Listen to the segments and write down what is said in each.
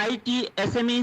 IT, SME,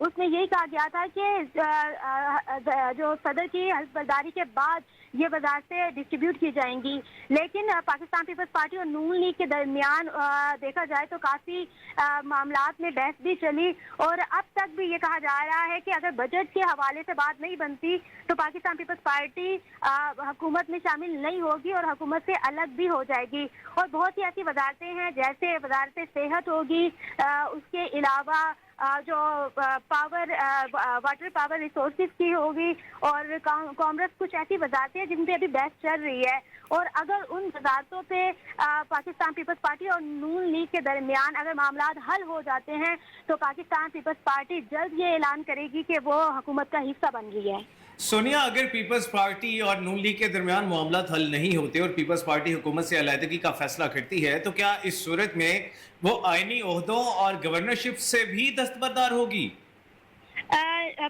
اس میں یہی کہا گیا تھا کہ جو صدر کی حلف برداری کے بعد یہ وزارتیں ڈسٹریبیوٹ کی جائیں گی، لیکن پاکستان پیپلز پارٹی اور نون لیگ کے درمیان دیکھا جائے تو کافی معاملات میں بحث بھی چلی، اور اب تک بھی یہ کہا جا رہا ہے کہ اگر بجٹ کے حوالے سے بات نہیں بنتی تو پاکستان پیپلز پارٹی حکومت میں شامل نہیں ہوگی اور حکومت سے الگ بھی ہو جائے گی۔ اور بہت سی ایسی وزارتیں ہیں جیسے وزارت صحت ہوگی، اس کے علاوہ جو پاور واٹر پاور ریسورسز کی ہوگی، اور کامرس، کچھ ایسی وزارتیں ہیں جن پہ ابھی بحث چل رہی ہے، اور اگر ان وزارتوں پہ پاکستان پیپلز پارٹی اور نون لیگ کے درمیان اگر معاملات حل ہو جاتے ہیں تو پاکستان پیپلز پارٹی جلد یہ اعلان کرے گی کہ وہ حکومت کا حصہ بن گئی ہے۔ سونیا، اگر پیپلز پارٹی اور نون لیگ کے درمیان معاملات حل نہیں ہوتے اور پیپلز پارٹی حکومت سے علیحدگی کا فیصلہ کرتی ہے تو کیا اس صورت میں وہ آئینی عہدوں اور گورنرشپ سے بھی دستبردار ہوگی؟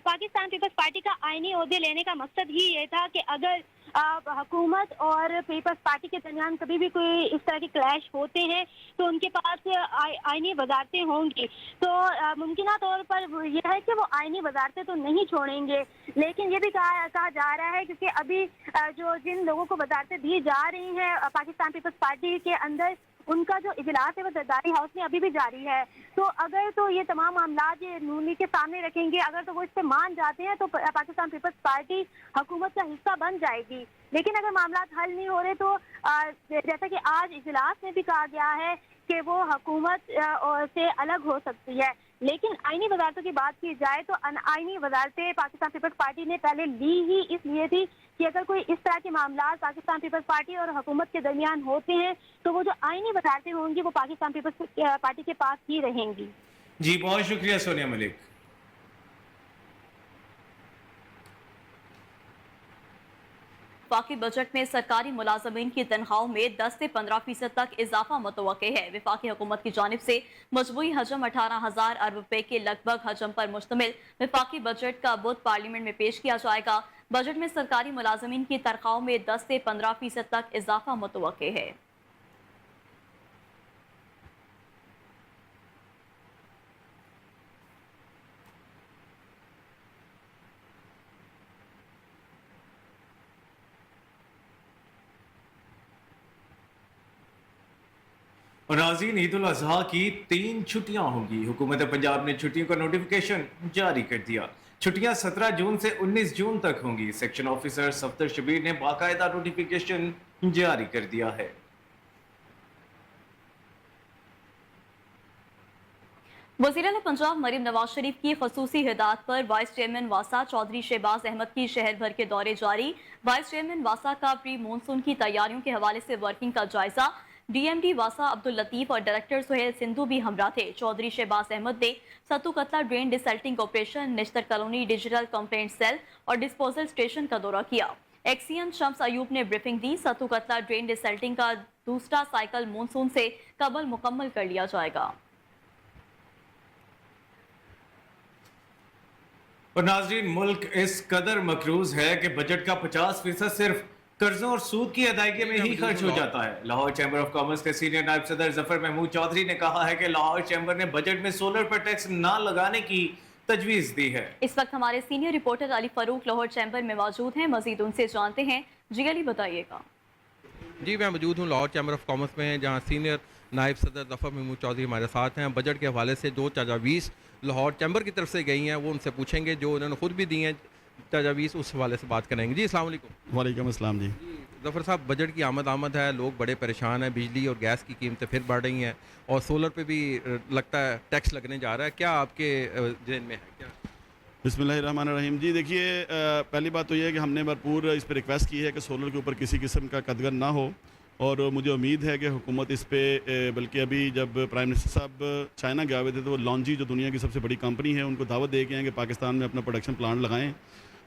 پاکستان پیپلز پارٹی کا آئینی عہدے لینے کا مقصد ہی یہ تھا کہ اگر حکومت اور پیپلز پارٹی کے درمیان کبھی بھی کوئی اس طرح کے کلیش ہوتے ہیں تو ان کے پاس آئینی وزارتیں ہوں گی، تو ممکنہ طور پر یہ ہے کہ وہ آئینی وزارتیں تو نہیں چھوڑیں گے، لیکن یہ بھی کہا جا رہا ہے کیونکہ ابھی جن لوگوں کو وزارتیں دی جا رہی ہیں پاکستان پیپلز پارٹی کے اندر، ان کا جو اجلاس ہے وہ زرداری ہاؤس میں ابھی بھی جاری ہے، تو اگر تو یہ تمام معاملات یہ نون لیگ کے سامنے رکھیں گے، اگر تو وہ اس سے مان جاتے ہیں تو پاکستان پیپلز پارٹی حکومت کا حصہ بن جائے گی، لیکن اگر معاملات حل نہیں ہو رہے تو جیسا کہ آج اجلاس میں بھی کہا گیا ہے کہ وہ حکومت سے الگ ہو سکتی ہے، لیکن آئینی وزارتوں کی بات کی جائے تو آئینی وزارتیں پاکستان پیپلز پارٹی نے پہلے لی ہی اس لیے تھی کہ اگر کوئی اس طرح کے معاملات پاکستان پیپلز پارٹی اور حکومت کے درمیان ہوتے ہیں تو وہ جو آئینی وزارتیں ہوں گی وہ پاکستان پیپلز پارٹی کے پاس ہی رہیں گی۔ جی بہت شکریہ سونیا ملک۔ وفاقی بجٹ میں سرکاری ملازمین کی تنخواہوں میں 10 سے 15% تک اضافہ متوقع ہے۔ وفاقی حکومت کی جانب سے مجموعی حجم 18,000 ارب روپے کے لگ بھگ حجم پر مشتمل وفاقی بجٹ کا بدھ پارلیمنٹ میں پیش کیا جائے گا۔ بجٹ میں سرکاری ملازمین کی تنخواہوں میں 10 سے 15% تک اضافہ متوقع ہے۔ اور ناظرین، عید الاضحیٰ کی 3 چھٹیاں ہوں گی۔ حکومت پنجاب نے چھٹیوں کا نوٹیفیکیشن جاری کر دیا۔ چھٹیاں 17 جون سے 19 جون تک ہوں گی۔ سیکشن آفیسر صفدر شبیر نے باقاعدہ نوٹیفیکیشن جاری کر دیا ہے۔ وزیر اعلیٰ پنجاب مریم نواز شریف کی خصوصی ہدایت پر وائس چیئرمین واسا چودھری شہباز احمد کی شہر بھر کے دورے جاری۔ وائس چیئرمین واسا کا پری مونسون کی تیاریوں کے حوالے سے ورکنگ کا جائزہ۔ ڈی ایم ڈی واسا عبداللطیف اور ڈائریکٹر سہیل سندھو بھی ہمراہ تھے۔ چودھری شہباز احمد نے ستو قتلہ ڈرین ڈیسلٹنگ آپریشن، نشتر کالونی ڈیجیٹل کمپلینٹ سیل اور ڈسپوزل اسٹیشن کا دورہ کیا۔ ایکسین شمس ایوب نے بریفنگ دی۔ ستو قتلہ ڈرین ڈیسلٹنگ کا دوسرا سائیکل مونسون سے قبل مکمل کر لیا جائے گا۔ اور ناظرین، ملک اس قدر مقروض ہے کہ بجٹ کا 50% صرف قرضوں اور سود کی ادائیگی میں ہی خرچ ہو جاتا ہے۔ لاہور چیمبر آف کامرس کے سینئر نائب صدر ظفر محمود چودھری نے کہا ہے کہ لاہور چیمبر نے بجٹ میں سولر پر ٹیکس نہ لگانے کی تجویز دی ہے۔ اس وقت ہمارے سینئر رپورٹر علی فاروق لاہور چیمبر میں موجود ہیں، مزید ان سے جانتے ہیں۔ جی علی، بتائیے گا۔ جی میں موجود ہوں لاہور چیمبر آف کامرس میں، جہاں سینئر نائب صدر ظفر محمود چودھری ہمارے ساتھ ہیں۔ بجٹ کے حوالے سے جو تجاویز لاہور چیمبر کی طرف سے گئی ہیں وہ ان سے پوچھیں گے، جو انہوں نے خود بھی دی ہیں تجاویز، اس حوالے سے بات کریں گے۔ جی السلام علیکم۔ وعلیکم السلام۔ جی ظفر صاحب، بجٹ کی آمد ہے، لوگ بڑے پریشان ہیں، بجلی اور گیس کی قیمتیں پھر بڑھ رہی ہیں اور سولر پہ بھی لگتا ہے ٹیکس لگنے جا رہا ہے، کیا آپ کے ذہن میں ہے کیا؟ بسم اللہ الرحمن الرحیم۔ جی دیکھیے، پہلی بات تو یہ ہے کہ ہم نے بھرپور اس پہ ریکویسٹ کی ہے کہ سولر کے اوپر کسی قسم کا قدغن نہ ہو، اور مجھے امید ہے کہ حکومت اس پہ، بلکہ ابھی جب پرائم منسٹر صاحب چائنا گئے ہوئے تھے تو وہ لانجی جو دنیا کی سب سے بڑی کمپنی ہے ان کو دعوت دے کے ہیں کہ پاکستان میں اپنا پروڈکشن پلانٹ لگائیں،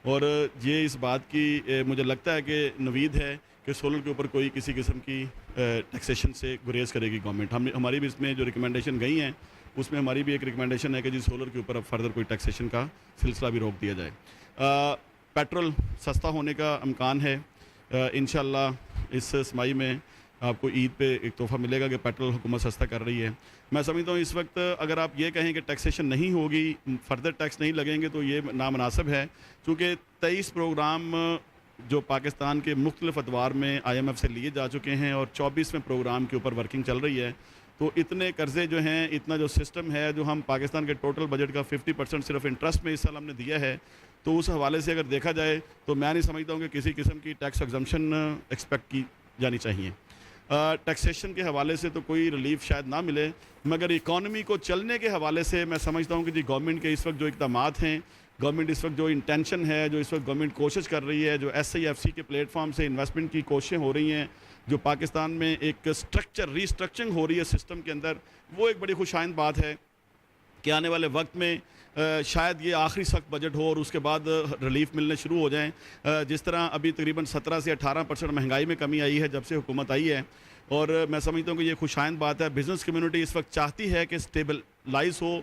اور یہ اس بات کی مجھے لگتا ہے کہ نوید ہے کہ سولر کے اوپر کوئی کسی قسم کی ٹیکسیشن سے گریز کرے گی گورنمنٹ۔ ہماری بھی اس میں جو ریکمنڈیشن گئی ہیں اس میں ہماری بھی ایک ریکمنڈیشن ہے کہ جی سولر کے اوپر اب فردر کوئی ٹیکسیشن کا سلسلہ بھی روک دیا جائے۔ پیٹرول سستا ہونے کا امکان ہے انشاءاللہ اس سمائی میں، آپ کو عید پہ ایک تحفہ ملے گا کہ پیٹرول حکومت سستا کر رہی ہے. میں سمجھتا ہوں اس وقت اگر آپ یہ کہیں کہ ٹیکسیشن نہیں ہوگی, فردر ٹیکس نہیں لگیں گے, تو یہ نامناسب ہے, چونکہ 23 پروگرام جو پاکستان کے مختلف ادوار میں IMF سے لیے جا چکے ہیں اور 24ویں پروگرام کے اوپر ورکنگ چل رہی ہے. تو اتنے قرضے جو ہیں, اتنا جو سسٹم ہے, جو ہم پاکستان کے ٹوٹل بجٹ کا 50% صرف انٹرسٹ میں اس سال ہم نے دیا ہے, تو اس حوالے سے اگر دیکھا جائے تو میں نہیں سمجھتا ہوں کہ کسی قسم کی ٹیکس ایگزمپشن ایکسپیکٹ کی جانی چاہیے. ٹیکسیشن کے حوالے سے تو کوئی ریلیف شاید نہ ملے, مگر اکانومی کو چلنے کے حوالے سے میں سمجھتا ہوں کہ جی گورنمنٹ کے اس وقت جو اقدامات ہیں, گورنمنٹ اس وقت جو انٹینشن ہے, جو اس وقت گورنمنٹ کوشش کر رہی ہے, جو SIFC کے پلیٹ فارم سے انویسٹمنٹ کی کوششیں ہو رہی ہیں, جو پاکستان میں ایک ری اسٹرکچرنگ ہو رہی ہے سسٹم کے اندر, وہ ایک بڑی خوشائند بات ہے کہ آنے والے وقت میں شاید یہ آخری سخت بجٹ ہو اور اس کے بعد ریلیف ملنے شروع ہو جائیں. جس طرح ابھی تقریباً 17 سے 18% مہنگائی میں کمی آئی ہے جب سے حکومت آئی ہے, اور میں سمجھتا ہوں کہ یہ خوشائند بات ہے. بزنس کمیونٹی اس وقت چاہتی ہے کہ اسٹیبلائز ہو,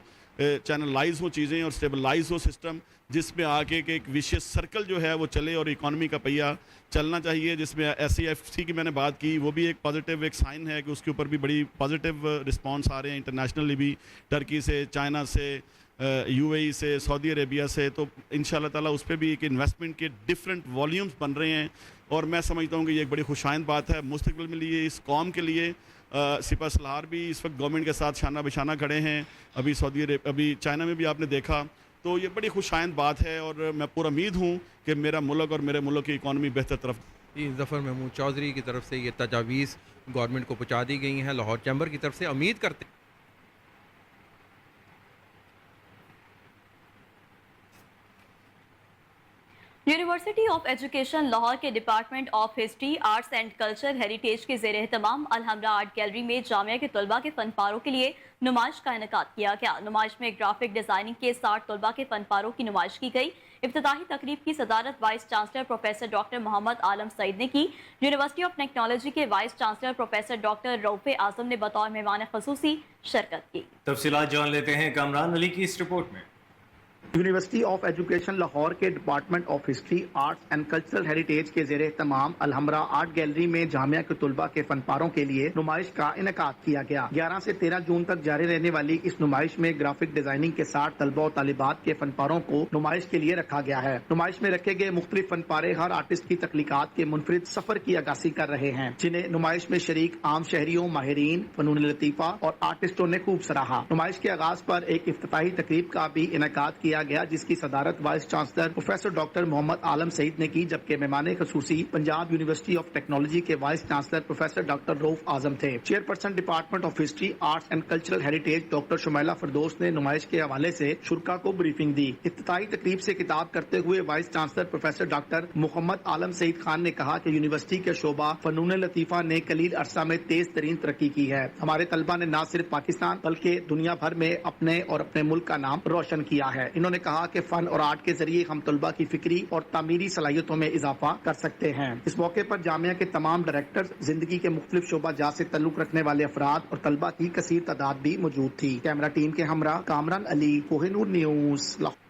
چینلائز ہو چیزیں اور اسٹیبلائز ہو سسٹم, جس میں آ کے کہ ایک ویشیس سرکل جو ہے وہ چلے اور اکانومی کا پہیہ چلنا چاہیے. جس میں SIFC کی میں نے بات کی, وہ بھی ایک پازیٹیو ایک سائن ہے کہ اس کے اوپر بھی بڑی پازیٹیو رسپانس آ رہے ہیں انٹرنیشنلی بھی, ٹرکی سے, چائنا سے, UAE سے, سعودی عربیہ سے. تو انشاءاللہ تعالیٰ اس پہ بھی ایک انویسٹمنٹ کے ڈفرینٹ والیومز بن رہے ہیں, اور میں سمجھتا ہوں کہ یہ ایک بڑی خوشائند بات ہے مستقبل میں لیے اس قوم کے لیے. سپہ سالار بھی اس وقت گورنمنٹ کے ساتھ شانہ بشانہ کھڑے ہیں, ابھی چائنا میں بھی آپ نے دیکھا. تو یہ بڑی خوشائند بات ہے, اور میں پورا امید ہوں کہ میرا ملک اور میرے ملک کی اکانومی بہتر طرف. ظفر محمود چودھری کی طرف سے یہ تجاویز گورنمنٹ کو پہنچا دی گئی ہیں. لاہور چیمبر کی طرف سے امید کرتے ہیں یونیورسٹی آف ایجوکیشن لاہور کے department of history, arts and culture heritage کے زیر اہتمام الحمرا آرٹ گیلری میں جامعہ کے طلباء کے فن پاروں کے لیے نمائش کا انعقاد کیا گیا. نمائش میں گرافک ڈیزائننگ کے 60 طلباء کے فن پاروں کی نمائش کی گئی. افتتاحی تقریب کی صدارت vice chancellor professor doctor Muhammad Alam Saeed نے کی. یونیورسٹی آف ٹیکنالوجی کے vice chancellor professor doctor Rauf اعظم نے بطور مہمان خصوصی شرکت کی. تفصیلات جان لیتے ہیں کامران علی کی اس رپورٹ میں. یونیورسٹی آف ایجوکیشن لاہور کے department of history, arts and cultural heritage کے زیر اہتمام الحمرا آرٹ گیلری میں جامعہ کے طلباء کے فن پاروں کے لیے نمائش کا انعقاد کیا گیا. 11 سے 13 جون تک جاری رہنے والی اس نمائش میں گرافک ڈیزائننگ کے 60 طلباء و طالبات کے فن پاروں کو نمائش کے لیے رکھا گیا ہے. نمائش میں رکھے گئے مختلف فن پارے ہر آرٹسٹ کی تخلیقات کے منفرد سفر کی عکاسی کر رہے ہیں, جنہیں نمائش میں شریک عام شہریوں, ماہرین, فنون لطیفہ اور آرٹسٹوں نے خوب سراہا. نمائش کے آغاز پر ایک افتتاحی تقریب کا بھی انعقاد کیا گیا, جس کی صدارت vice chancellor professor doctor Muhammad Alam Saeed نے کی, جبکہ مہمان خصوصی پنجاب یونیورسٹی آف ٹیکنالوجی کے vice chancellor professor doctor Rauf Azam تھے. Chairperson department of history, arts and cultural heritage doctor Shamila Firdous نے نمائش کے حوالے سے شرکاء کو بریفنگ دی. افتتاحی تقریب سے خطاب کرتے ہوئے voice chancellor professor doctor Muhammad Alam سعید خان نے کہا کہ یونیورسٹی کے شعبہ فنون لطیفہ نے قلیل عرصہ میں تیز ترین ترقی کی ہے. ہمارے طلبہ نے نہ صرف پاکستان بلکہ دنیا بھر میں اپنے اور اپنے ملک کا نام روشن کیا ہے. انہوں نے کہا کہ فن اور آرٹ کے ذریعے ہم طلباء کی فکری اور تعمیری صلاحیتوں میں اضافہ کر سکتے ہیں. اس موقع پر جامعہ کے تمام ڈائریکٹرز, زندگی کے مختلف شعبہ جات سے تعلق رکھنے والے افراد اور طلباء کی کثیر تعداد بھی موجود تھی. کیمرہ ٹیم کے ہمراہ کامران علی, کوہ نور نیوز, لاہور.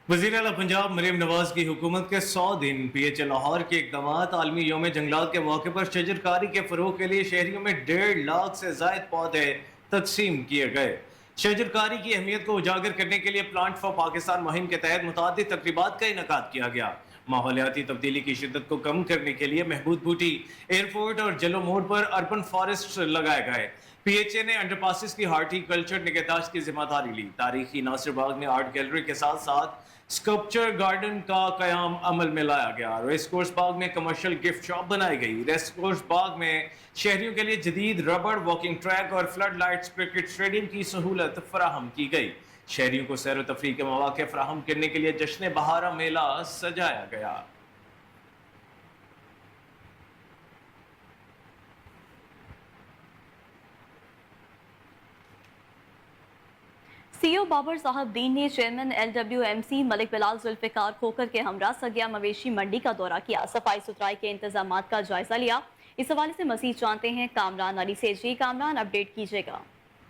وزیر اعلیٰ پنجاب مریم نواز کی حکومت کے 100 دن PHA لاہور کے اقدامات. عالمی یوم جنگلات کے موقع پر شجرکاری کے فروغ کے لیے شہریوں میں 1.5 لاکھ سے زائد پودے تقسیم کیے گئے. شجرکاری کی اہمیت کو اجاگر کرنے کے لیے پلانٹ فار پاکستان مہم کے تحت متعدد تقریبات کا انعقاد کیا گیا. ماحولیاتی تبدیلی کی شدت کو کم کرنے کے لیے محبود بوٹی, ایئرپورٹ اور جلو موڑ پر اربن فارسٹ لگائے گئے. PHA نے انڈر پاسز کی ہارٹی کلچر نگہداشت کی ذمہ داری لی. تاریخی ناصر باغ میں آرٹ گیلری کے ساتھ ساتھ اسکلپچر گارڈن کا قیام عمل میں لایا گیا. ریس کورس باغ میں کمرشل گفٹ شاپ بنائی گئی. ریس کورس باغ میں شہریوں کے لیے جدید ربڑ واکنگ ٹریک اور فلڈ لائٹس کرکٹ اسٹیڈیم کی سہولت فراہم کی گئی. شہریوں کو سیر و تفریح کے مواقع فراہم کرنے کے لیے جشن بہارہ میلہ سجایا گیا. CEO بابر صاحب دین نے چیئرمین LWMC ملک بلال ذوالفقار کھوکر کے ہمراہ سگیا مویشی منڈی کا دورہ کیا. صفائی ستھرائی کے انتظامات کا جائزہ لیا. اس حوالے سے مزید جانتے ہیں کامران علی سے. جی کامران, اپڈیٹ کیجیے گا.